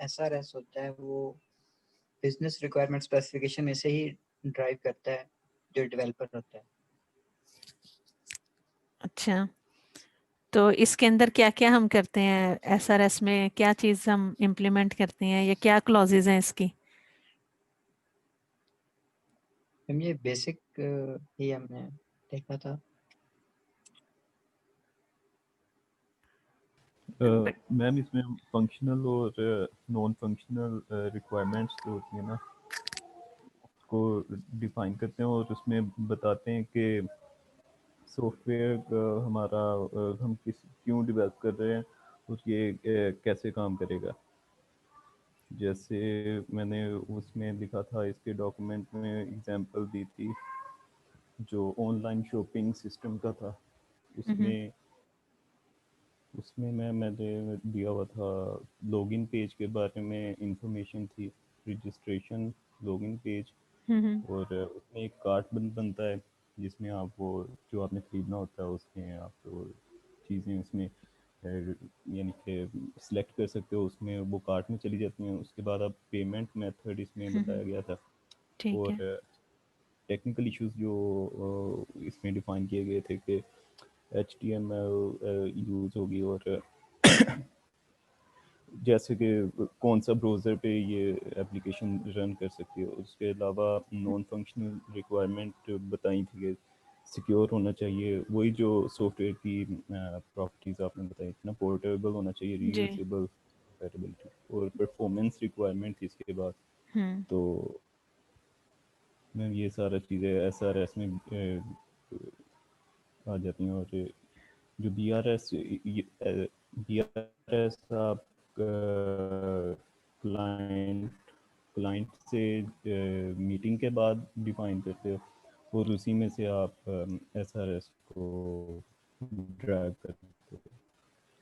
SRS होता है वो बिजनेस रिक्वायरमेंट स्पेसिफिकेशन में से ही ड्राइव करता है जो डेवलपर होता है। अच्छा, तो इसके अंदर क्या क्या हम करते हैं? SRS में क्या चीज़ हम इम्प्लीमेंट करते हैं या क्या क्लॉजेज हैं इसकी? हम ये बेसिक ही हमने देखा था। मैम इसमें फंक्शनल और नॉन फंक्शनल रिक्वायरमेंट्स जो होती है ना को डिफाइन करते हैं और उसमें बताते हैं कि सॉफ्टवेयर हमारा हम क्यों डेवलप कर रहे हैं और ये कैसे काम करेगा। जैसे मैंने उसमें लिखा था, इसके डॉक्यूमेंट में एग्जांपल दी थी जो ऑनलाइन शॉपिंग सिस्टम का था। उसमें मैंने दिया हुआ था लॉगिन पेज के बारे में इंफॉर्मेशन थी, रजिस्ट्रेशन लॉगिन पेज, और उसमें एक कार्ट बनता है जिसमें आप वो जो आपने ख़रीदना होता है उसमें आप वो चीज़ें उसमें यानी कि सिलेक्ट कर सकते हो, उसमें वो कार्ट में चली जाती हैं। उसके बाद आप पेमेंट मेथड इसमें बताया गया था ठीक है। और टेक्निकल इश्यूज जो इसमें डिफाइन किए गए थे कि HTML यूज़ होगी और जैसे कि कौन सा ब्राउज़र पे ये एप्लीकेशन रन कर सकती है। उसके अलावा नॉन फंक्शनल रिक्वायरमेंट बताई थी कि सिक्योर होना चाहिए, वही जो सॉफ्टवेयर की प्रॉपर्टीज़ आपने बताई थी ना, पोर्टेबल होना चाहिए, रीयूजेबल, कंपैटिबिलिटी और परफॉर्मेंस रिक्वायरमेंट थी इसके बाद। तो मैम ये सारा चीज़ें SRS में आ जाती हैं। और जो BRS आप क्लाइंट से मीटिंग के बाद डिफाइन करते हो और उसी में से आप SRS को ड्रैग करते हो।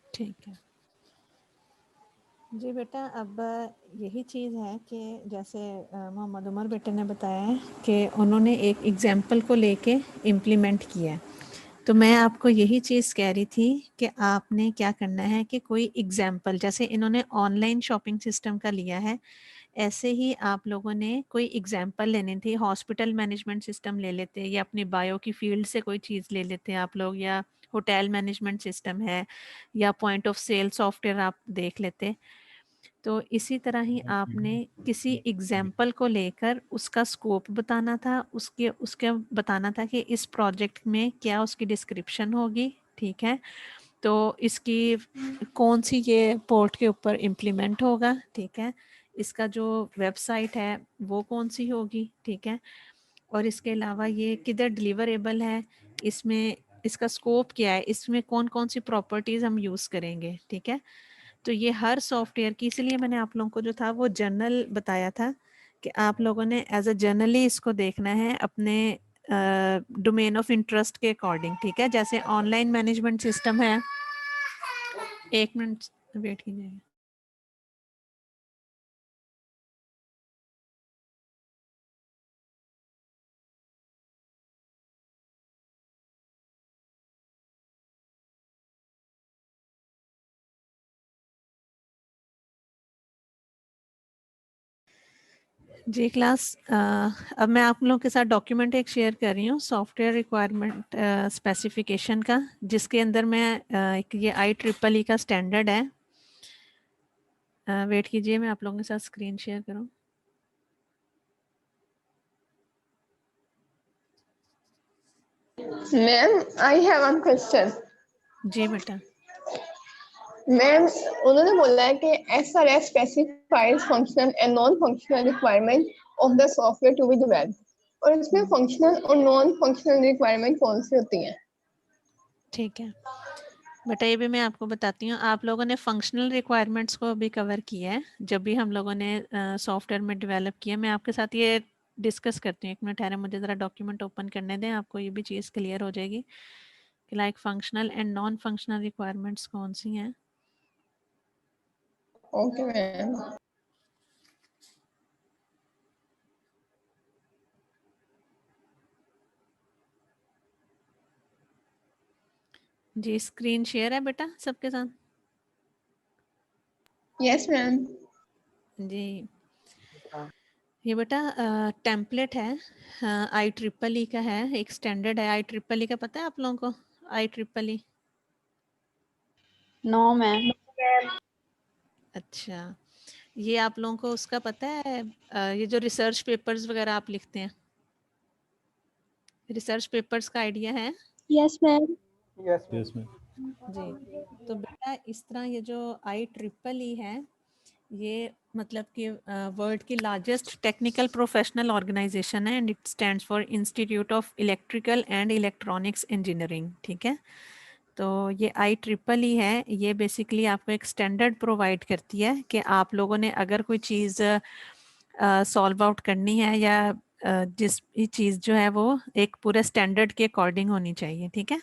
ठीक है जी बेटा। अब यही चीज़ है कि जैसे मोहम्मद उमर बेटे ने बताया है कि उन्होंने एक एग्जाम्पल को लेके इम्प्लीमेंट किया है। तो मैं आपको यही चीज़ कह रही थी कि आपने क्या करना है कि कोई एग्जाम्पल, जैसे इन्होंने ऑनलाइन शॉपिंग सिस्टम का लिया है, ऐसे ही आप लोगों ने कोई एग्जाम्पल लेनी थी। हॉस्पिटल मैनेजमेंट सिस्टम ले लेते या अपनी बायो की फील्ड से कोई चीज़ ले लेते आप लोग, या होटल मैनेजमेंट सिस्टम है या पॉइंट ऑफ सेल सॉफ्टवेयर आप देख लेते। तो इसी तरह ही आपने किसी एग्जाम्पल को लेकर उसका स्कोप बताना था, उसके बताना था कि इस प्रोजेक्ट में क्या उसकी डिस्क्रिप्शन होगी। ठीक है, तो इसकी कौन सी ये पोर्ट के ऊपर इम्प्लीमेंट होगा। ठीक है, इसका जो वेबसाइट है वो कौन सी होगी। ठीक है, और इसके अलावा ये किधर डिलीवरेबल है, इसमें इसका स्कोप क्या है, इसमें कौन कौन सी प्रॉपर्टीज़ हम यूज़ करेंगे। ठीक है, तो ये हर सॉफ्टवेयर की, इसलिए मैंने आप लोगों को जो था वो जर्नल बताया था कि आप लोगों ने एज अ जर्नली इसको देखना है अपने डोमेन ऑफ इंटरेस्ट के अकॉर्डिंग। ठीक है, जैसे ऑनलाइन मैनेजमेंट सिस्टम है, एक मिनट वेट कीजिएगा। जी क्लास, अब मैं आप लोगों के साथ डॉक्यूमेंट एक शेयर कर रही हूँ सॉफ्टवेयर रिक्वायरमेंट स्पेसिफिकेशन का, जिसके अंदर मैं एक ये IEEE का स्टैंडर्ड है। वेट कीजिए, मैं आप लोगों के साथ स्क्रीन शेयर करूँ। Ma'am I have one question. जी बेटा। मैम उन्होंने बोला है कि SRS specifies functional and non functional requirement of the software to be developed, और इसमें फंक्शनल और नॉन फंक्शनल रिक्वायरमेंट कौन सी होती हैं? ठीक है बेटा, ये भी मैं आपको बताती हूँ। आप लोगों ने फंक्शनल रिक्वायरमेंट्स को भी कवर किया है जब भी हम लोगों ने सॉफ्टवेयर में डेवलप किया। मैं आपके साथ ये डिस्कस करती हूँ। एक मिनट ठहरे, मुझे ज़रा डॉक्यूमेंट ओपन करने दें, आपको ये भी चीज़ क्लियर हो जाएगी कि like functional and non functional requirements कौन सी हैं। Okay ma'am. जी स्क्रीन शेयर है बेटा सबके साथ? Yes ma'am. जी, ये बेटा टेम्पलेट है, IEEE का है, एक स्टैंडर्ड है। IEEE का पता है आप लोगों को? IEEE। No ma'am. अच्छा, ये आप लोगों को उसका पता है? ये जो रिसर्च पेपर्स वगैरह आप लिखते हैं, रिसर्च पेपर्स का आइडिया है? Yes ma'am. Yes ma'am. जी, तो बेटा इस तरह ये जो IEEE है, ये मतलब कि वर्ल्ड की लार्जेस्ट टेक्निकल प्रोफेशनल ऑर्गेनाइजेशन है, and it stands for institute of electrical and electronics engineering. ठीक है, तो ये IEEE है, ये बेसिकली आपको एक स्टैंडर्ड प्रोवाइड करती है कि आप लोगों ने अगर कोई चीज़ सॉल्व आउट करनी है या जिस भी चीज़ जो है वो एक पूरे स्टैंडर्ड के अकॉर्डिंग होनी चाहिए। ठीक है,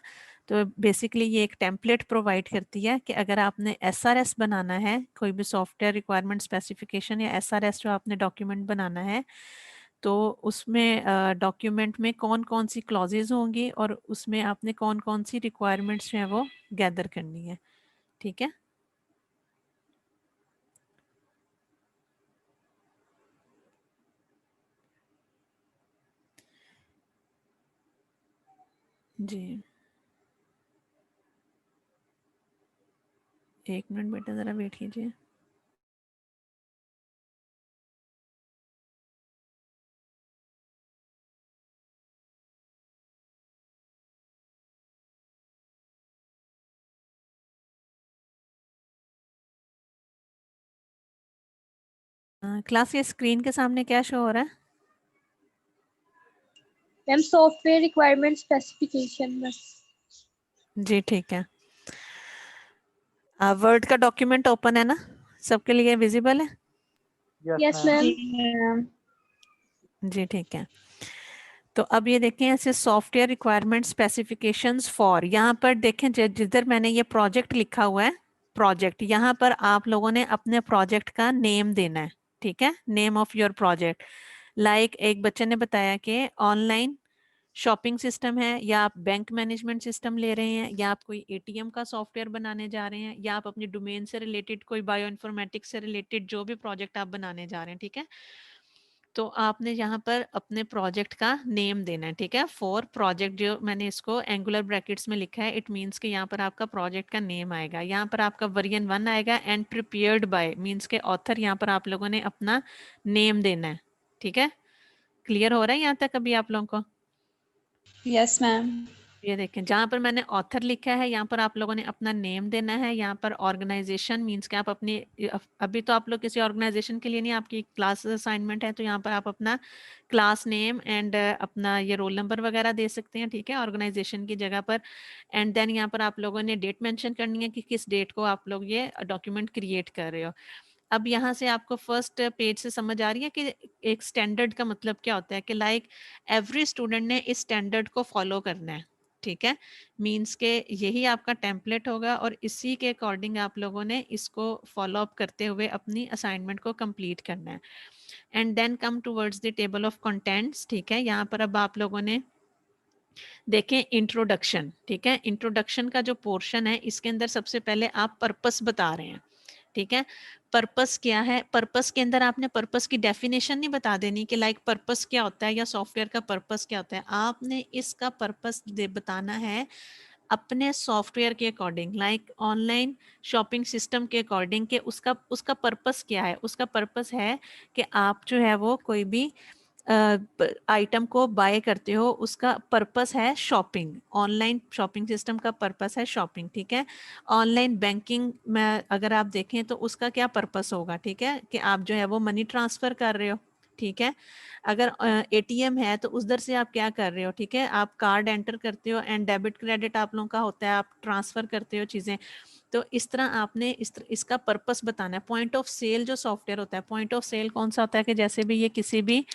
तो बेसिकली ये एक टेम्पलेट प्रोवाइड करती है कि अगर आपने SRS बनाना है, कोई भी सॉफ्टवेयर रिक्वायरमेंट स्पेसिफिकेशन या SRS जो आपने डॉक्यूमेंट बनाना है, तो उसमें डॉक्यूमेंट में कौन कौन सी क्लॉजेज होंगी और उसमें आपने कौन कौन सी रिक्वायरमेंट्स जो है वो गैदर करनी है। ठीक है, जी एक मिनट बेटा ज़रा वेट कीजिए। क्लास ये स्क्रीन के सामने क्या शो हो रहा है? मैम सॉफ्टवेयर रिक्वायरमेंट स्पेसिफिकेशन बस। जी ठीक है, वर्ड का डॉक्यूमेंट ओपन है ना, सबके लिए विजिबल है? यस जी मैम। जी ठीक है, तो अब ये देखें ऐसे सॉफ्टवेयर रिक्वायरमेंट स्पेसिफिकेशंस फॉर, यहाँ पर देखें जिधर मैंने ये प्रोजेक्ट लिखा हुआ है, प्रोजेक्ट, यहाँ पर आप लोगों ने अपने प्रोजेक्ट का नेम देना है। ठीक है, name of your project. Like एक बच्चे ने बताया कि ऑनलाइन शॉपिंग सिस्टम है, या आप बैंक मैनेजमेंट सिस्टम ले रहे हैं, या आप कोई ATM का सॉफ्टवेयर बनाने जा रहे हैं, या आप अपने डोमेन से रिलेटेड कोई बायो इन्फॉर्मेटिक्स से रिलेटेड जो भी प्रोजेक्ट आप बनाने जा रहे हैं। ठीक है, तो आपने यहाँ पर अपने प्रोजेक्ट का नेम देना है। ठीक है, फॉर प्रोजेक्ट जो मैंने इसको एंगुलर ब्रैकेट्स में लिखा है, इट मीन्स कि यहाँ पर आपका प्रोजेक्ट का नेम आएगा, यहाँ पर आपका वर्जन 1 आएगा, एंड प्रिपेयर्ड बाय मीन्स के ऑथर, यहाँ पर आप लोगों ने अपना नेम देना है। ठीक है, क्लियर हो रहा है यहाँ तक अभी आप लोगों को? Yes ma'am. ये देखें, जहाँ पर मैंने ऑथर लिखा है, यहाँ पर आप लोगों ने अपना नेम देना है। यहाँ पर ऑर्गेनाइजेशन मीन्स कि आप अपनी, अभी तो आप लोग किसी ऑर्गेनाइजेशन के लिए नहीं, आपकी क्लास असाइनमेंट है, तो यहाँ पर आप अपना क्लास नेम एंड अपना ये रोल नंबर वगैरह दे सकते हैं। ठीक है, ऑर्गेनाइजेशन की जगह पर। एंड देन यहाँ पर आप लोगों ने डेट मेंशन करनी है कि किस डेट को आप लोग ये डॉक्यूमेंट क्रिएट कर रहे हो। अब यहाँ से आपको फर्स्ट पेज से समझ आ रही है कि एक स्टैंडर्ड का मतलब क्या होता है, कि लाइक एवरी स्टूडेंट ने इस स्टैंडर्ड को फॉलो करना है। ठीक है, मीन्स के यही आपका टेम्पलेट होगा और इसी के अकॉर्डिंग आप लोगों ने इसको फॉलो अप करते हुए अपनी असाइनमेंट को कंप्लीट करना है। And then come towards the table of contents. ठीक है, यहाँ पर अब आप लोगों ने देखें इंट्रोडक्शन। ठीक है, इंट्रोडक्शन का जो पोर्शन है, इसके अंदर सबसे पहले आप पर्पस बता रहे हैं। ठीक है, पर्पस क्या है, पर्पस के अंदर आपने पर्पस की डेफिनेशन नहीं बता देनी कि लाइक पर्पस क्या होता है या सॉफ्टवेयर का पर्पस क्या होता है, आपने इसका पर्पस बताना है अपने सॉफ्टवेयर के according, like online shopping system के अकॉर्डिंग, कि उसका उसका पर्पस क्या है। उसका पर्पस है कि आप जो है वो कोई भी आइटम को बाय करते हो, उसका पर्पस है शॉपिंग, ऑनलाइन शॉपिंग सिस्टम का पर्पस है शॉपिंग। ठीक है, ऑनलाइन बैंकिंग में अगर आप देखें तो उसका क्या पर्पस होगा, ठीक है, कि आप जो है वो मनी ट्रांसफर कर रहे हो। ठीक है, अगर ATM है तो उधर से आप क्या कर रहे हो, ठीक है, आप कार्ड एंटर करते हो, एंड डेबिट क्रेडिट आप लोगों का होता है, आप ट्रांसफर करते हो चीज़ें। तो इस तरह आपने इसका पर्पस बताना है। पॉइंट ऑफ सेल जो सॉफ्टवेयर होता है, पॉइंट ऑफ सेल कौन सा होता है, कि जैसे भी ये किसी भी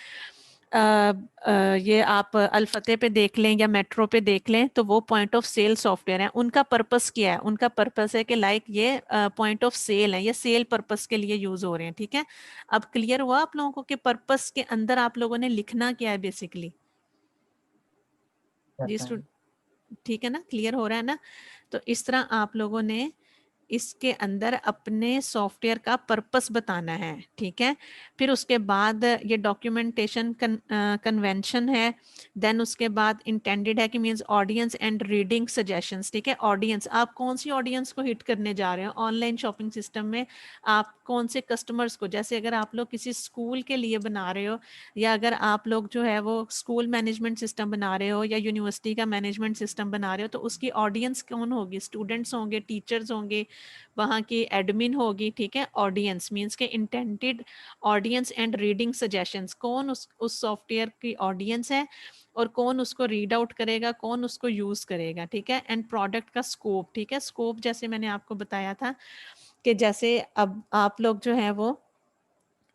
ये आप अल्फते पे देख लें या मेट्रो पे देख लें, तो वो पॉइंट ऑफ सेल सॉफ्टवेयर है। उनका पर्पस क्या है, उनका पर्पस है कि लाइक ये पॉइंट ऑफ सेल है, ये सेल पर्पस के लिए यूज हो रहे हैं। ठीक है, अब क्लियर हुआ आप लोगों को कि पर्पस के अंदर आप लोगों ने लिखना क्या है बेसिकली? जी ठीक है ना, क्लियर हो रहा है ना? तो इस तरह आप लोगों ने इसके अंदर अपने सॉफ्टवेयर का पर्पस बताना है, ठीक है। फिर उसके बाद ये डॉक्यूमेंटेशन कन्वेंशन है, देन उसके बाद इंटेंडेड है कि means audience and reading suggestions, ठीक है। ऑडियंस, आप कौन सी ऑडियंस को हिट करने जा रहे हो ऑनलाइन शॉपिंग सिस्टम में, आप कौन से कस्टमर्स को, जैसे अगर आप लोग किसी स्कूल के लिए बना रहे हो, या अगर आप लोग जो है वो स्कूल मैनेजमेंट सिस्टम बना रहे हो या यूनिवर्सिटी का मैनेजमेंट सिस्टम बना रहे हो, तो उसकी ऑडियंस कौन होगी, स्टूडेंट्स होंगे, टीचर्स होंगे, वहाँ की एडमिन होगी, ठीक है। ऑडियंस मींस के intended audience and reading suggestions, कौन उस सॉफ्टवेयर की ऑडियंस है और कौन उसको रीड आउट करेगा, कौन उसको यूज करेगा, ठीक है। एंड प्रोडक्ट का स्कोप, ठीक है। स्कोप जैसे मैंने आपको बताया था कि जैसे अब आप लोग जो है वो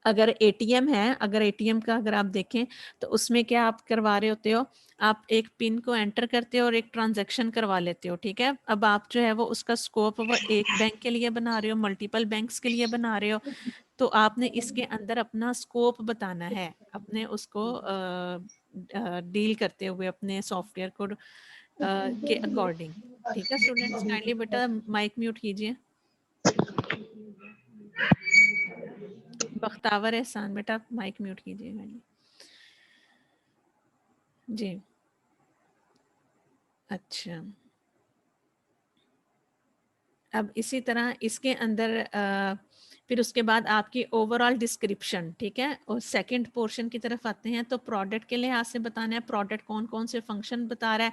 अगर एटीएम है, अगर एटीएम का अगर आप देखें तो उसमें क्या आप करवा रहे होते हो, आप एक पिन को एंटर करते हो और एक ट्रांजैक्शन करवा लेते हो, ठीक है। अब आप जो है वो उसका स्कोप वो एक बैंक के लिए बना रहे हो, मल्टीपल बैंक्स के लिए बना रहे हो, तो आपने इसके अंदर अपना स्कोप बताना है, अपने उसको डील करते हुए अपने सॉफ्टवेयर को के अकॉर्डिंग, ठीक है। स्टूडेंट्स काइंडली बेटा माइक म्यूट कीजिए। बख्तावर एहसान बेटा आप माइक म्यूट कीजिएगा जी। अच्छा, अब इसी तरह इसके अंदर फिर उसके बाद आपकी ओवरऑल डिस्क्रिप्शन, ठीक है। और सेकंड पोर्शन की तरफ आते हैं तो प्रोडक्ट के लिहाज से बताना है, प्रोडक्ट कौन कौन से फंक्शन बता रहा है।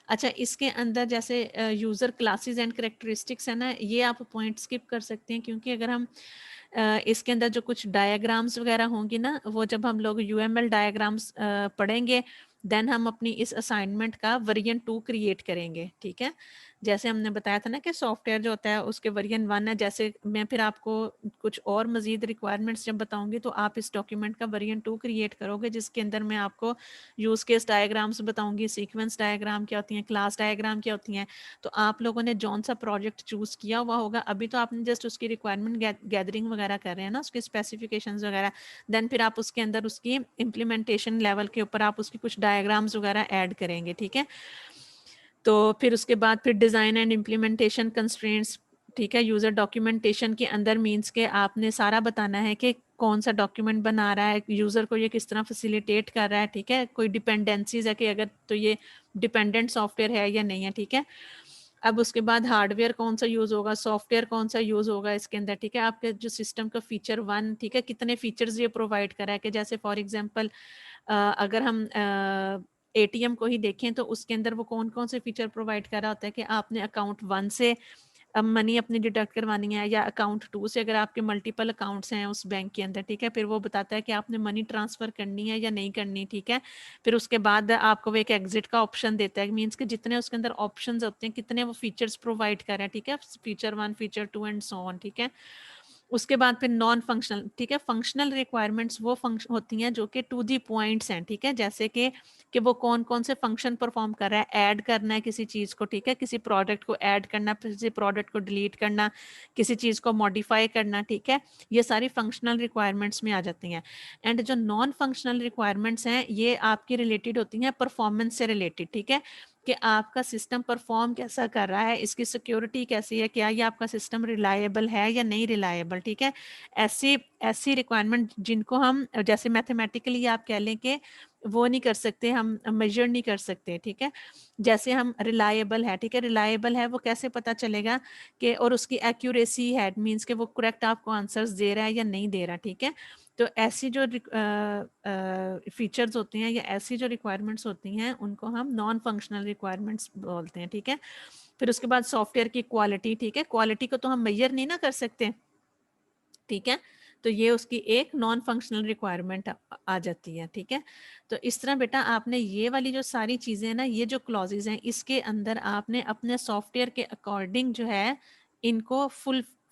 अच्छा, इसके अंदर जैसे यूज़र क्लासेस एंड करेक्टरिस्टिक्स है ना, ये आप पॉइंट स्किप कर सकते हैं, क्योंकि अगर हम इसके अंदर जो कुछ डायग्राम्स वगैरह होंगी ना, वो जब हम लोग यूएमएल डायग्राम्स पढ़ेंगे देन हम अपनी इस असाइनमेंट का वर्जन 2 क्रिएट करेंगे, ठीक है। जैसे हमने बताया था ना कि सॉफ्टवेयर जो होता है उसके वर्जन 1 है, जैसे मैं फिर आपको कुछ और मजीद रिक्वायरमेंट्स जब बताऊंगी तो आप इस डॉक्यूमेंट का वर्जन 2 क्रिएट करोगे, जिसके अंदर मैं आपको यूज़ केस डायग्राम्स बताऊंगी, सीक्वेंस डायग्राम क्या होती हैं, क्लास डायग्राम क्या होती हैं। तो आप लोगों ने जौन सा प्रोजेक्ट चूज़ किया हुआ होगा, अभी तो आपने जस्ट उसकी रिक्वायरमेंट गैदरिंग वगैरह कर रहे हैं ना, उसके स्पेसिफिकेशंस वगैरह, देन फिर आप उसके अंदर उसकी इम्प्लीमेंटेशन लेवल के ऊपर आप उसकी कुछ डायग्राम्स वगैरह ऐड करेंगे, ठीक है। तो फिर उसके बाद फिर डिज़ाइन एंड इम्प्लीमेंटेशन कंस्ट्रेंट्स, ठीक है। यूज़र डॉक्यूमेंटेशन के अंदर मींस के आपने सारा बताना है कि कौन सा डॉक्यूमेंट बना रहा है, यूज़र को ये किस तरह फैसिलिटेट कर रहा है, ठीक है। कोई डिपेंडेंसीज है कि अगर तो ये डिपेंडेंट सॉफ्टवेयर है या नहीं है, ठीक है। अब उसके बाद हार्डवेयर कौन सा यूज़ होगा, सॉफ्टवेयर कौन सा यूज़ होगा इसके अंदर, ठीक है। आपके जो सिस्टम का फीचर 1, ठीक है, कितने फीचर्स ये प्रोवाइड करा है, कि जैसे फॉर एग्जांपल अगर हम एटीएम को ही देखें तो उसके अंदर वो कौन कौन से फीचर प्रोवाइड कर रहा होता है कि आपने अकाउंट 1 से अब मनी अपनी डिडक्ट करवानी है, या अकाउंट 2 से अगर आपके मल्टीपल अकाउंट्स हैं उस बैंक के अंदर, ठीक है। फिर वो बताता है कि आपने मनी ट्रांसफ़र करनी है या नहीं करनी, ठीक है। फिर उसके बाद आपको वो एक एग्जिट का ऑप्शन देता है, मीन्स कि जितने उसके अंदर ऑप्शंस होते हैं कितने वो फीचर्स प्रोवाइड कर रहे हैं, ठीक है। Feature 1, feature 2 and so on, ठीक है। उसके बाद फिर नॉन फंक्शनल, ठीक है। फंक्शनल रिक्वायरमेंट्स वो फंक्शन होती हैं जो कि टू दी पॉइंट्स हैं, ठीक है। जैसे कि वो कौन कौन से फंक्शन परफॉर्म कर रहा है, ऐड करना है किसी चीज़ को, ठीक है, किसी प्रोडक्ट को ऐड करना, किसी प्रोडक्ट को डिलीट करना, किसी चीज़ को मॉडिफाई करना, ठीक है। ये सारी फंक्शनल रिक्वायरमेंट्स में आ जाती हैं। एंड जो नॉन फंक्शनल रिक्वायरमेंट्स हैं ये आपकी रिलेटेड होती हैं परफॉर्मेंस से रिलेटेड, ठीक है, कि आपका सिस्टम परफॉर्म कैसा कर रहा है, इसकी सिक्योरिटी कैसी है, क्या ये आपका सिस्टम रिलायबल है या नहीं रिलायबल, ठीक है। ऐसी ऐसी रिक्वायरमेंट जिनको हम जैसे मैथमेटिकली आप कह लें कि वो नहीं कर सकते, हम मेजर नहीं कर सकते, ठीक है। जैसे हम रिलायबल है, ठीक है, रिलायबल है वो कैसे पता चलेगा कि, और उसकी एक्यूरेसी है, मीन्स कि वो करेक्ट आपको आंसर्स दे रहा है या नहीं दे रहा, ठीक है। तो ऐसी जो फीचर्स होती हैं या ऐसी जो रिक्वायरमेंट्स होती हैं उनको हम नॉन फंक्शनल रिक्वायरमेंट्स बोलते हैं, ठीक है। फिर उसके बाद सॉफ्टवेयर की क्वालिटी, ठीक है, क्वालिटी को तो हम मेजर नहीं ना कर सकते, ठीक है। तो ये उसकी एक नॉन फंक्शनल रिक्वायरमेंट आ जाती है, ठीक है। तो इस तरह बेटा आपने ये वाली जो सारी चीज़ें हैं ना, ये जो क्लॉजेज हैं इसके अंदर आपने अपने सॉफ्टवेयर के अकॉर्डिंग जो है इनको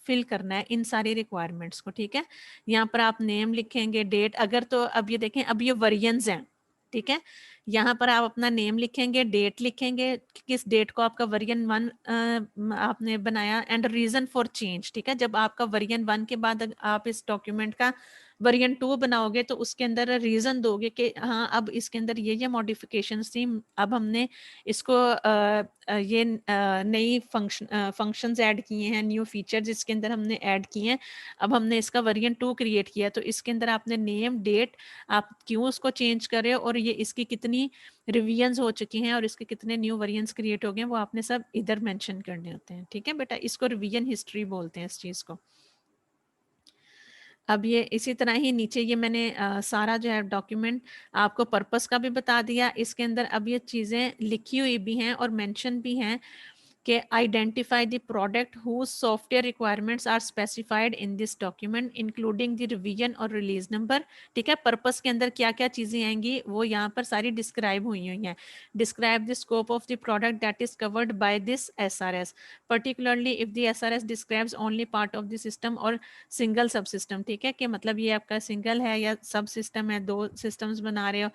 फिल करना है, इन सारी रिक्वायरमेंट्स को, ठीक है। यहाँ पर आप नेम लिखेंगे, डेट, अगर तो अब ये देखें अब ये वर्जन्स हैं, ठीक है, यहाँ पर आप अपना नेम लिखेंगे, डेट लिखेंगे, किस डेट को आपका वर्जन 1 आपने बनाया, एंड रीजन फॉर चेंज। ठीक है, जब आपका वर्जन 1 के बाद आप इस डॉक्यूमेंट का वर्जन 2 बनाओगे तो उसके अंदर रीजन दोगे कि हाँ अब इसके अंदर ये मॉडिफिकेशंस थी, अब हमने इसको ये नई फंक्शंस ऐड किए हैं, न्यू फीचर्स इसके अंदर हमने ऐड किए हैं, अब हमने इसका वर्जन 2 क्रिएट किया। तो इसके अंदर आपने नेम, डेट, आप क्यों उसको चेंज कर रहे हो और ये इसकी कितनी रिवीजन्स हो चुकी हैं और इसके कितने न्यू वेरिएंट्स क्रिएट हो गए हैं, वो आपने सब इधर मेंशन करने होते हैं। ठीक है बेटा, इसको रिवीजन हिस्ट्री बोलते हैं इस चीज़ को। अब ये इसी तरह ही नीचे ये मैंने सारा जो है डॉक्यूमेंट आपको पर्पस का भी बता दिया। इसके अंदर अब ये चीज़ें लिखी हुई भी हैं और मेंशन भी हैं कि identify the product whose software requirements are specified in this document including the revision और रिलीज नंबर। ठीक है, पर्पस के अंदर क्या क्या चीज़ें आएंगी वो यहाँ पर सारी डिस्क्राइब हुई हैं। Describe the scope of the product that is covered by this SRS, particularly if the SRS describes only part of the system और सिंगल सब सिस्टम। ठीक है, कि मतलब ये आपका सिंगल है या सब सिस्टम है, 2 सिस्टम्स बना रहे हो।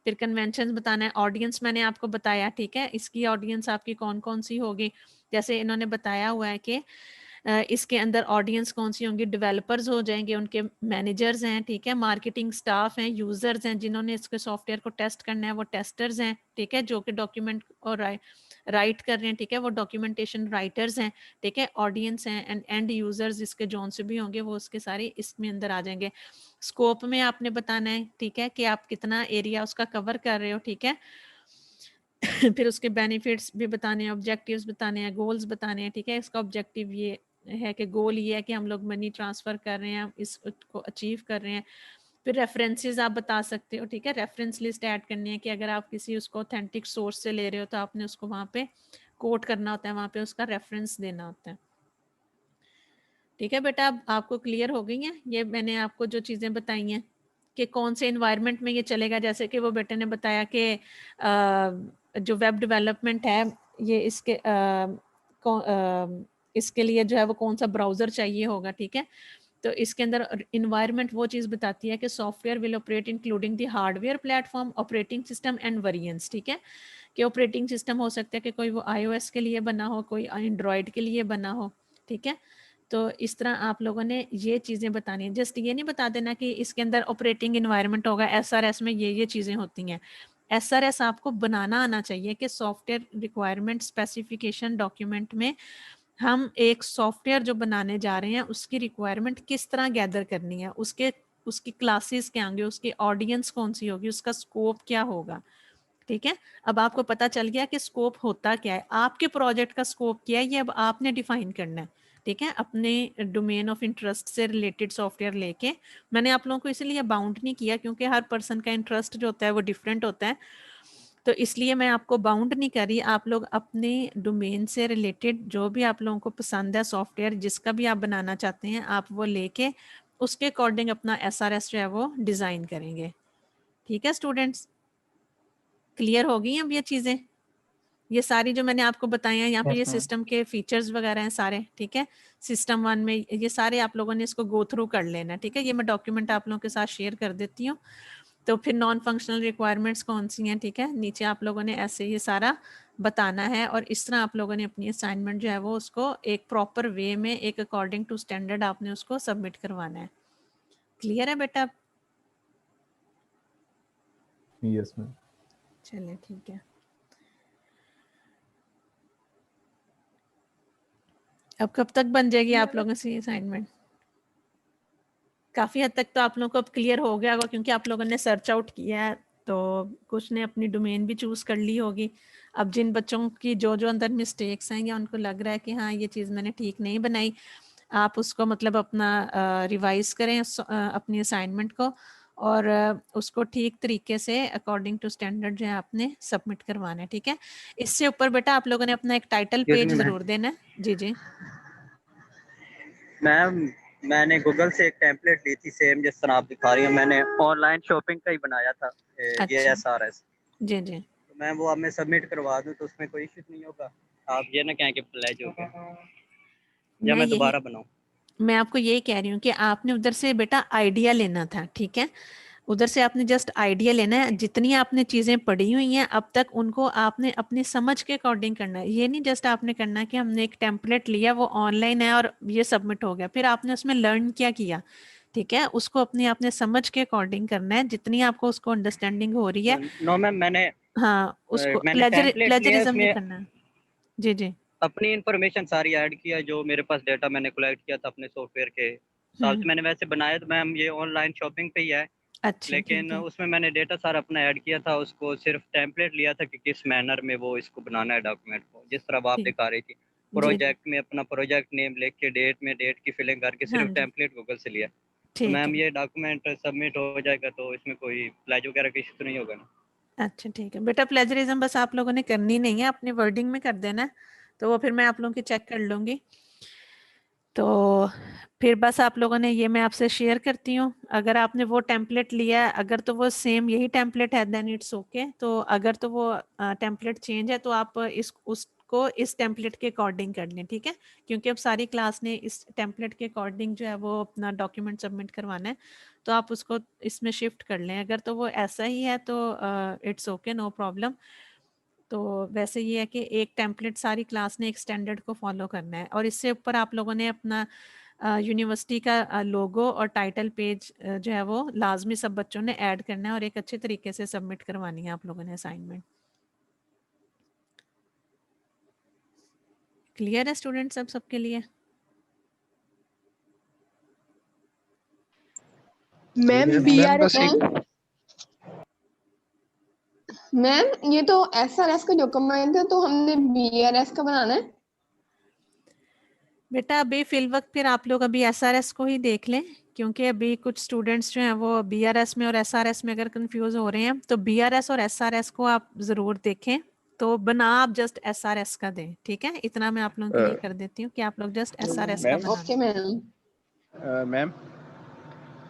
फिर कन्वेंशन बताना है, ऑडियंस मैंने आपको बताया। ठीक है, इसकी ऑडियंस आपकी कौन कौन सी होगी, जैसे इन्होंने बताया हुआ है कि इसके अंदर ऑडियंस कौन सी होंगी, डेवलपर्स हो जाएंगे, उनके मैनेजर्स हैं, ठीक है, मार्केटिंग स्टाफ हैं, यूजर्स हैं जिन्होंने इसके सॉफ्टवेयर को टेस्ट करना है वो टेस्टर्स हैं, ठीक है, जो कि डॉक्यूमेंट और राइट कर रहे हैं, ठीक है, वो डॉक्यूमेंटेशन राइटर्स हैं, ठीक है, ऑडियंस हैं, एंड एंड यूजर्स इसके जौन से भी होंगे वो उसके सारे इसमें अंदर आ जाएंगे। स्कोप में आपने बताना है, ठीक है, कि आप कितना एरिया उसका कवर कर रहे हो, ठीक है। फिर उसके बेनिफिट्स भी बताने हैं, ऑब्जेक्टिव्स बताने हैं, गोल्स बताने हैं, ठीक है। इसका ऑब्जेक्टिव ये है कि गोल ये है कि हम लोग मनी ट्रांसफर कर रहे हैं, इसको अचीव कर रहे हैं। फिर रेफरेंसेस आप बता सकते हो, ठीक है, रेफरेंस लिस्ट ऐड करनी है कि अगर आप किसी उसको ऑथेंटिक सोर्स से ले रहे हो तो आपने उसको वहाँ पे कोट करना होता है, वहाँ पे उसका रेफरेंस देना होता है। ठीक है बेटा, अब आपको क्लियर हो गई है ये मैंने आपको जो चीज़ें बताई हैं कि कौन से इन्वायरमेंट में ये चलेगा। जैसे कि वो बेटे ने बताया कि जो वेब डेवलपमेंट है ये इसके लिए जो है वो कौन सा ब्राउज़र चाहिए होगा, ठीक है। तो इसके अंदर इन्वायरमेंट वो चीज़ बताती है कि software will operate including the hardware platform, operating system and variants, ठीक है, कि ऑपरेटिंग सिस्टम हो सकता है कि कोई वो iOS के लिए बना हो, कोई एंड्रॉयड के लिए बना हो, ठीक है। तो इस तरह आप लोगों ने ये चीज़ें बतानी है, जस्ट ये नहीं बता देना कि इसके अंदर ऑपरेटिंग इन्वायरमेंट होगा, SRS में ये चीज़ें होती हैं। SRS आपको बनाना आना चाहिए कि सॉफ्टवेयर रिक्वायरमेंट स्पेसिफिकेशन डॉक्यूमेंट में हम एक सॉफ्टवेयर जो बनाने जा रहे हैं उसकी रिक्वायरमेंट किस तरह गैदर करनी है, उसकी क्लासेस क्या होंगे, उसकी ऑडियंस कौन सी होगी, उसका स्कोप क्या होगा, ठीक है। अब आपको पता चल गया कि स्कोप होता क्या है, आपके प्रोजेक्ट का स्कोप क्या है, ये अब आपने डिफाइन करना है, ठीक है। अपने डोमेन ऑफ इंटरेस्ट से रिलेटेड सॉफ्टवेयर लेके, मैंने आप लोगों को इसलिए बाउंड नहीं किया क्योंकि हर पर्सन का इंटरेस्ट जो होता है वो डिफरेंट होता है, तो इसलिए मैं आपको बाउंड नहीं कर रही। आप लोग अपने डोमेन से रिलेटेड जो भी आप लोगों को पसंद है सॉफ्टवेयर जिसका भी आप बनाना चाहते हैं, आप वो लेके उसके अकॉर्डिंग अपना SRS जो है वो डिज़ाइन करेंगे। ठीक है स्टूडेंट्स, क्लियर हो गई अब ये चीज़ें, ये सारी जो मैंने आपको बताई हैं यहाँ पे, Yes, ये ma'am. सिस्टम के फीचर्स वगैरह हैं सारे, ठीक है। सिस्टम 1 में ये सारे आप लोगों ने इसको गो थ्रू कर लेना, ठीक है। ये मैं डॉक्यूमेंट आप लोगों के साथ शेयर कर देती हूँ। तो फिर नॉन फंक्शनल रिक्वायरमेंट्स कौन सी हैं, ठीक है, नीचे आप लोगों ने ऐसे ये सारा बताना है और इस तरह आप लोगों ने अपनी असाइनमेंट जो है वो उसको एक प्रॉपर वे में एक अकॉर्डिंग टू स्टैंडर्ड आपने उसको सबमिट करवाना है। क्लियर है बेटा? Yes ma'am. चलिए ठीक है। अब कब तक बन जाएगी आप लोगों से ये असाइनमेंट? काफ़ी हद तक तो आप लोगों को अब क्लियर हो गया होगा क्योंकि आप लोगों ने सर्च आउट किया है, तो कुछ ने अपनी डोमेन भी चूज़ कर ली होगी। अब जिन बच्चों की जो जो अंदर मिस्टेक्स हैं या उनको लग रहा है कि हाँ ये चीज़ मैंने ठीक नहीं बनाई, आप उसको मतलब अपना रिवाइज करें अपनी असाइनमेंट को और उसको ठीक तरीके से अकॉर्डिंग टू स्टैंडर्ड जो है आपने सबमिट करवाना है, ठीक है। इससे ऊपर बेटा आप लोगों ने अपना एक टाइटल पेज ज़रूर देना है। जी जी मैम, मैंने गूगल से एक टेम्पलेट ली थी सेम जिस तरह आप दिखा रही हैं, मैंने ऑनलाइन शॉपिंग का ही बनाया था ये अच्छा SRS। जी जी तो मैम वो अब मैं सबमिट करवा दूं तो उसमें कोई इशू नहीं होगा? आप ये ना कहें कि प्लेज हो गया या मैं दोबारा बनाऊं? मैं आपको यही कह रही हूँ कि आपने उधर से बेटा आइडिया लेना था, ठीक है। उधर से आपने जस्ट आइडिया लेना है, जितनी आपने चीज़ें पढ़ी हुई हैं अब तक उनको आपने अपनी समझ के अकॉर्डिंग करना है। ये नहीं जस्ट आपने करना है कि हमने एक टेम्पलेट लिया, वो ऑनलाइन है और ये सबमिट हो गया, फिर आपने उसमें लर्न क्या किया, ठीक है, उसको अपनी आपने समझ के अकॉर्डिंग करना है, जितनी आपको उसको अंडरस्टैंडिंग हो रही है। नो मैम, मैंने हाँ, उसको टेम्पलेट लिया, प्लेजरिज्म नहीं इसमें करना है। जी जी। अपनी इंफॉर्मेशन सारी ऐड किया, जो मेरे पास डेटा मैंने कलेक्ट किया था अपने सॉफ्टवेयर के हिसाब से मैंने वैसे बनाया। तो मैम ये ऑनलाइन शॉपिंग पे ही है, अच्छा ठीक लेकिन है। उसमें मैंने डेटा सारा अपना ऐड किया था। उसको सिर्फ टेम्पलेट लिया था कि किस मैनर में वो इसको बनाना है डॉक्यूमेंट को, जिस तरह वो आप ठीक। दिखा रही थी। जी जी। प्रोजेक्ट में अपना प्रोजेक्ट नेम लिख के डेट की फिलिंग करके हाँ सिर्फ जी टेम्पलेट गूगल से लिया। तो ठीक मैम है। ये डॉक्यूमेंट सबमिट हो जाएगा, तो इसमें कोई प्लेज वगैरह का इशू तो नहीं होगा ना? अच्छा ठीक है बेटा, प्लेजरिज्म बस आप लोगों ने करनी नहीं है, अपनी वर्डिंग में कर देना है, तो वो फिर मैं आप लोगों की चेक कर लूँगी। तो फिर बस आप लोगों ने ये मैं आपसे शेयर करती हूँ, अगर आपने वो टेम्पलेट लिया है, अगर तो वो सेम यही टेम्पलेट है देन इट्स ओके। तो अगर तो वो टेम्पलेट चेंज है तो आप उसको इस टेम्पलेट के अकॉर्डिंग कर लें, ठीक है, क्योंकि अब सारी क्लास ने इस टेम्पलेट के अकॉर्डिंग जो है वो अपना डॉक्यूमेंट सबमिट करवाना है, तो आप उसको इसमें शिफ्ट कर लें। अगर तो वो ऐसा ही है तो इट्स ओके, नो प्रॉब्लम। तो वैसे ये है कि एक टेम्पलेट सारी क्लास ने एक स्टैंडर्ड को फॉलो करना है, और इससे ऊपर आप लोगों ने अपना यूनिवर्सिटी का लोगो और टाइटल पेज जो है वो लाजमी सब बच्चों ने ऐड करना है, और एक अच्छे तरीके से सबमिट करवानी है आप लोगों ने असाइनमेंट। क्लियर है स्टूडेंट सब सबके लिए? मैम मैम बस एक मैम ये तो एसआरएस का डॉक्यूमेंट है, तो हमने बीआरएस का बनाना है। बेटा अभी फिल वक्त फिर आप लोग अभी एसआरएस को ही देख लें, क्योंकि अभी कुछ स्टूडेंट्स जो हैं वो बीआरएस में और एसआरएस में अगर कंफ्यूज हो रहे हैं, तो बीआरएस और एसआरएस को आप ज़रूर देखें। तो बना आप जस्ट एसआरएस का दें, ठीक है, इतना मैं आप लोगों के लिए कर देती हूँ कि आप लोग जस्ट एसआरएस का मैम बना ओके लें। मैम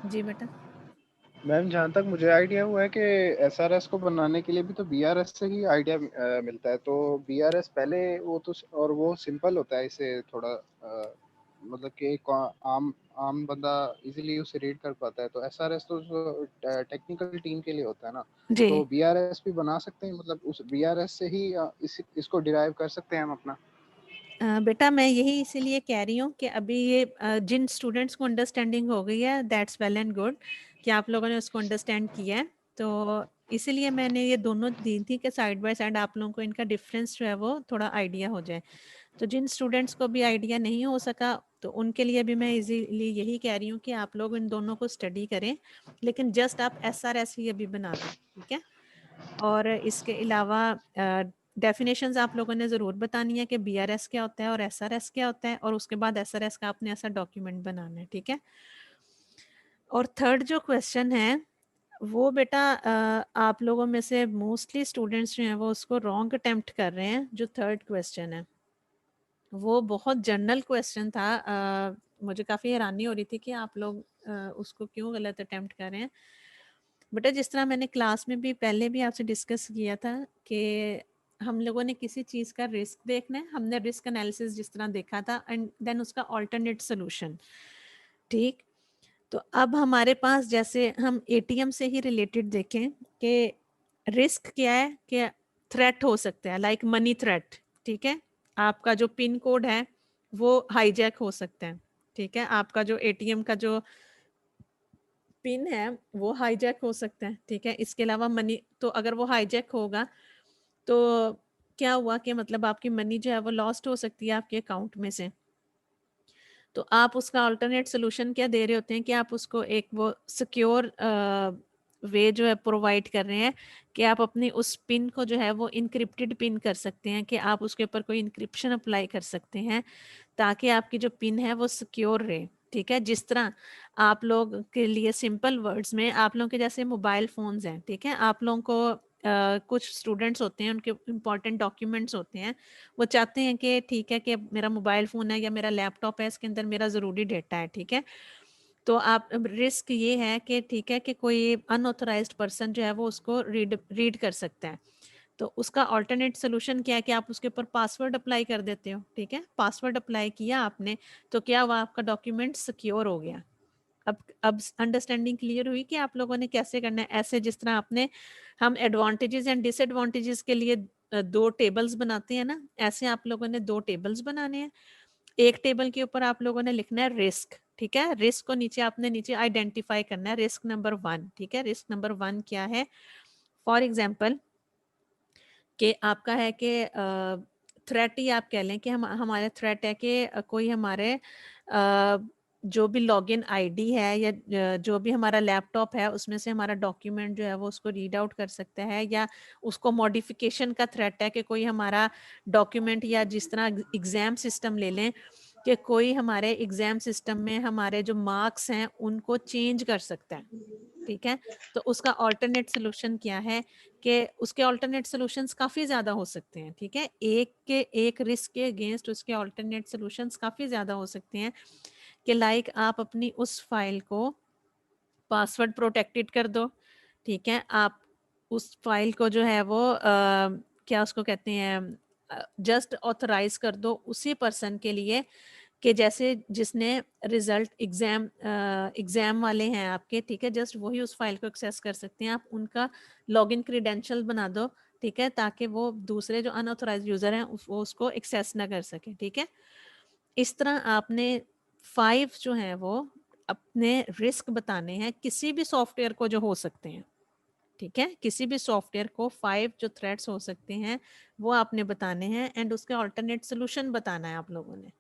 जी बेटा। मैम जहाँ तक मुझे आइडिया हुआ है कि एसआरएस को बनाने के लिए भी तो बीआरएस से ही आइडिया मिलता है। तो बीआरएस पहले वो तो और वो सिंपल होता है, इसे थोड़ा मतलब कि एक आम आम बंदा इजीली उसे रीड कर पाता है। तो एसआरएस तो टेक्निकल टीम के लिए होता है ना। जी तो बीआरएस भी बना सकते हैं, मतलब उस बीआरएस से ही इसको डिराइव कर सकते हैं हम अपना। बेटा मैं यही इसीलिए कह रही हूँ कि अभी ये जिन स्टूडेंट्स को अंडरस्टैंडिंग हो गई है दैट्स वेल एंड गुड कि आप लोगों ने उसको अंडरस्टैंड किया है। तो इसीलिए मैंने ये दोनों दी थी कि साइड बाय साइड आप लोगों को इनका डिफरेंस जो है वो थोड़ा आइडिया हो जाए। तो जिन स्टूडेंट्स को भी आइडिया नहीं हो सका तो उनके लिए भी मैं इजीली यही कह रही हूँ कि आप लोग इन दोनों को स्टडी करें, लेकिन जस्ट आप एसआरएस ही अभी बना दें, ठीक है। और इसके अलावा डेफिनेशंस आप लोगों ने ज़रूर बतानी है कि बीआरएस क्या होता है और एसआरएस क्या होता है, और उसके बाद एसआरएस का आपने ऐसा डॉक्यूमेंट बनाना है, ठीक है। और थर्ड जो क्वेश्चन है वो बेटा आप लोगों में से मोस्टली स्टूडेंट्स जो हैं वो उसको रॉन्ग अटेम्प्ट कर रहे हैं। जो थर्ड क्वेश्चन है वो बहुत जनरल क्वेश्चन था, मुझे काफ़ी हैरानी हो रही थी कि आप लोग उसको क्यों गलत अटेम्प्ट कर रहे हैं। बेटा जिस तरह मैंने क्लास में भी पहले भी आपसे डिस्कस किया था कि हम लोगों ने किसी चीज़ का रिस्क देखना है, हमने रिस्क एनालिसिस जिस तरह देखा था एंड देन उसका ऑल्टरनेट सोल्यूशन, ठीक। तो अब हमारे पास जैसे हम एटीएम से ही रिलेटेड देखें कि रिस्क क्या है कि थ्रेट हो सकता है, लाइक मनी थ्रेट, ठीक है। आपका जो पिन कोड है वो हाईजैक हो सकता है, ठीक है। आपका जो एटीएम का जो पिन है वो हाईजैक हो सकता है, ठीक है। इसके अलावा मनी, तो अगर वो हाईजैक होगा तो क्या हुआ कि मतलब आपकी मनी जो है वो लॉस्ट हो सकती है आपके अकाउंट में से। तो आप उसका अल्टरनेट सोल्यूशन क्या दे रहे होते हैं कि आप उसको एक वो सिक्योर वे जो है प्रोवाइड कर रहे हैं कि आप अपनी उस पिन को जो है वो इनक्रिप्टेड पिन कर सकते हैं, कि आप उसके ऊपर कोई इनक्रिप्शन अप्लाई कर सकते हैं ताकि आपकी जो पिन है वो सिक्योर रहे, ठीक है। जिस तरह आप लोग के लिए सिंपल वर्ड्स में आप लोगों के जैसे मोबाइल फ़ोन्स हैं, ठीक है। आप लोगों को कुछ स्टूडेंट्स होते हैं उनके इंपॉर्टेंट डॉक्यूमेंट्स होते हैं, वो चाहते हैं कि ठीक है कि मेरा मोबाइल फ़ोन है या मेरा लैपटॉप है, इसके अंदर मेरा ज़रूरी डेटा है, ठीक है। तो आप रिस्क ये है कि ठीक है कि कोई अनऑथराइज्ड पर्सन जो है वो उसको रीड कर सकता है। तो उसका अल्टरनेट सोल्यूशन क्या है कि आप उसके ऊपर पासवर्ड अप्लाई कर देते हो, ठीक है। पासवर्ड अप्लाई किया आपने तो क्या हुआ, आपका डॉक्यूमेंट सिक्योर हो गया, अब अंडरस्टैंडिंग क्लियर हुई कि आप लोगों ने कैसे करना है। ऐसे जिस तरह आपने हम एडवांटेजेस एंड डिसएडवांटेजेस के लिए दो टेबल्स बनाते हैं ना, ऐसे आप लोगों ने दो टेबल्स बनाने हैं। एक टेबल के ऊपर आप लोगों ने लिखना है रिस्क, ठीक है। रिस्क को नीचे आपने नीचे आइडेंटिफाई करना है, रिस्क नंबर 1, ठीक है। रिस्क नंबर 1 क्या है? फॉर एग्जाम्पल कि आपका है कि थ्रेट ही आप कह लें कि हमारे थ्रेट है कि कोई हमारे जो भी लॉगिन आईडी है या जो भी हमारा लैपटॉप है उसमें से हमारा डॉक्यूमेंट जो है वो उसको रीड आउट कर सकता है, या उसको मॉडिफिकेशन का थ्रेट है कि कोई हमारा डॉक्यूमेंट, या जिस तरह एग्जाम सिस्टम ले लें कि कोई हमारे एग्जाम सिस्टम में हमारे जो मार्क्स हैं उनको चेंज कर सकता है, ठीक है। तो उसका ऑल्टरनेट सोल्यूशन क्या है कि उसके ऑल्टरनेट सॉल्यूशंस काफ़ी ज़्यादा हो सकते हैं, ठीक है। एक रिस्क के अगेंस्ट उसके ऑल्टरनेट सॉल्यूशंस काफ़ी ज़्यादा हो सकते हैं कि लाइक आप अपनी उस फाइल को पासवर्ड प्रोटेक्टेड कर दो, ठीक है। आप उस फाइल को जो है वो क्या उसको कहते हैं जस्ट ऑथराइज कर दो उसी पर्सन के लिए कि जैसे जिसने रिजल्ट एग्जाम वाले हैं आपके, ठीक है, जस्ट वही उस फाइल को एक्सेस कर सकते हैं। आप उनका लॉगिन क्रीडेंशियल बना दो, ठीक है, ताकि वो दूसरे जो अनऑथराइज्ड यूजर हैं वो उसको एक्सेस ना कर सके, ठीक है। इस तरह आपने 5 जो हैं वो अपने रिस्क बताने हैं किसी भी सॉफ्टवेयर को जो हो सकते हैं, ठीक है। किसी भी सॉफ्टवेयर को 5 जो थ्रेट्स हो सकते हैं वो आपने बताने हैं एंड उसके ऑल्टरनेट सोल्यूशन बताना है आप लोगों ने।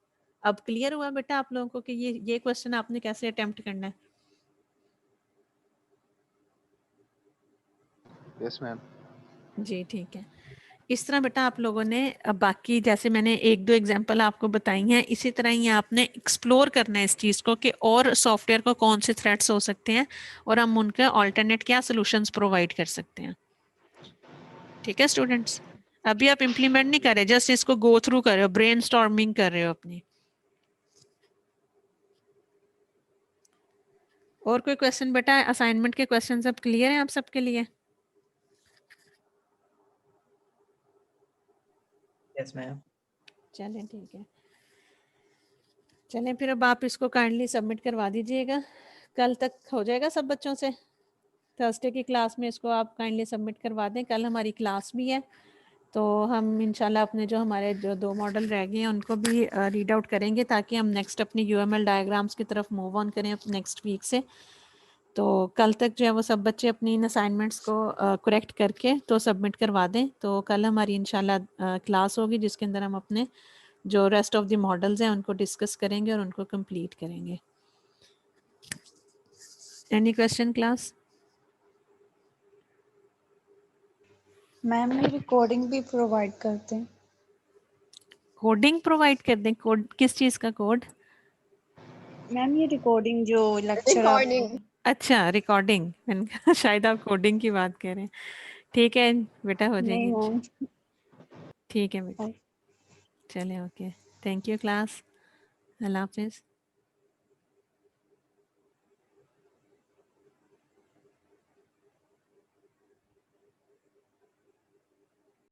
अब क्लियर हुआ बेटा आप लोगों को कि ये क्वेश्चन आपने कैसे अटेम्प्ट करना है? Yes ma'am. जी ठीक है। इस तरह बेटा आप लोगों ने अब बाकी जैसे मैंने एक दो एग्जांपल आपको बताई हैं, इसी तरह ही आपने एक्सप्लोर करना है इस चीज़ को कि और सॉफ्टवेयर को कौन से थ्रेट्स हो सकते हैं और हम उनके ऑल्टरनेट क्या सॉल्यूशंस प्रोवाइड कर सकते हैं, ठीक है स्टूडेंट्स। अभी आप इम्प्लीमेंट नहीं कर रहे, जस्ट इसको गो थ्रू कर रहे हो, ब्रेनस्टॉर्मिंग कर रहे हो अपनी। और कोई क्वेश्चन बेटा? असाइनमेंट के क्वेश्चन सब क्लियर हैं आप सबके लिए? Yes ma'am. चलें ठीक है, चलें फिर अब आप इसको काइंडली सबमिट करवा दीजिएगा, कल तक हो जाएगा सब बच्चों से। थर्सडे की क्लास में इसको आप काइंडली सबमिट करवा दें। कल हमारी क्लास भी है तो हम इंशाल्लाह अपने जो हमारे जो 2 मॉडल रह गए हैं उनको भी रीड आउट करेंगे ताकि हम नेक्स्ट अपनी यूएमएल डायग्राम्स की तरफ मूव ऑन करें नेक्स्ट वीक से। तो कल तक जो है वो सब बच्चे अपनी इन असाइनमेंट्स को करेक्ट करके तो सबमिट करवा दें। तो कल हमारी इंशाल्लाह क्लास होगी जिसके अंदर हम अपने जो रेस्ट ऑफ द मॉडल्स हैं उनको डिस्कस करेंगे और उनको कंप्लीट करेंगे। Any question class? मैम ये रिकॉर्डिंग भी प्रोवाइड करते हैं। कोडिंग प्रोवाइड कर दें? कोड किस चीज़ का कोड? मैम ये रिकॉर्डिंग जो लेक्चर आप रिकॉर्डिंग। अच्छा रिकॉर्डिंग, मैंने कहा शायद आप कोडिंग की बात कर रहे हैं। ठीक है बेटा हो नहीं जाएगी। मैम। ठीक है बेटा, चले ओके, थैंक यू क्लास, अल्लाह हाफिज़।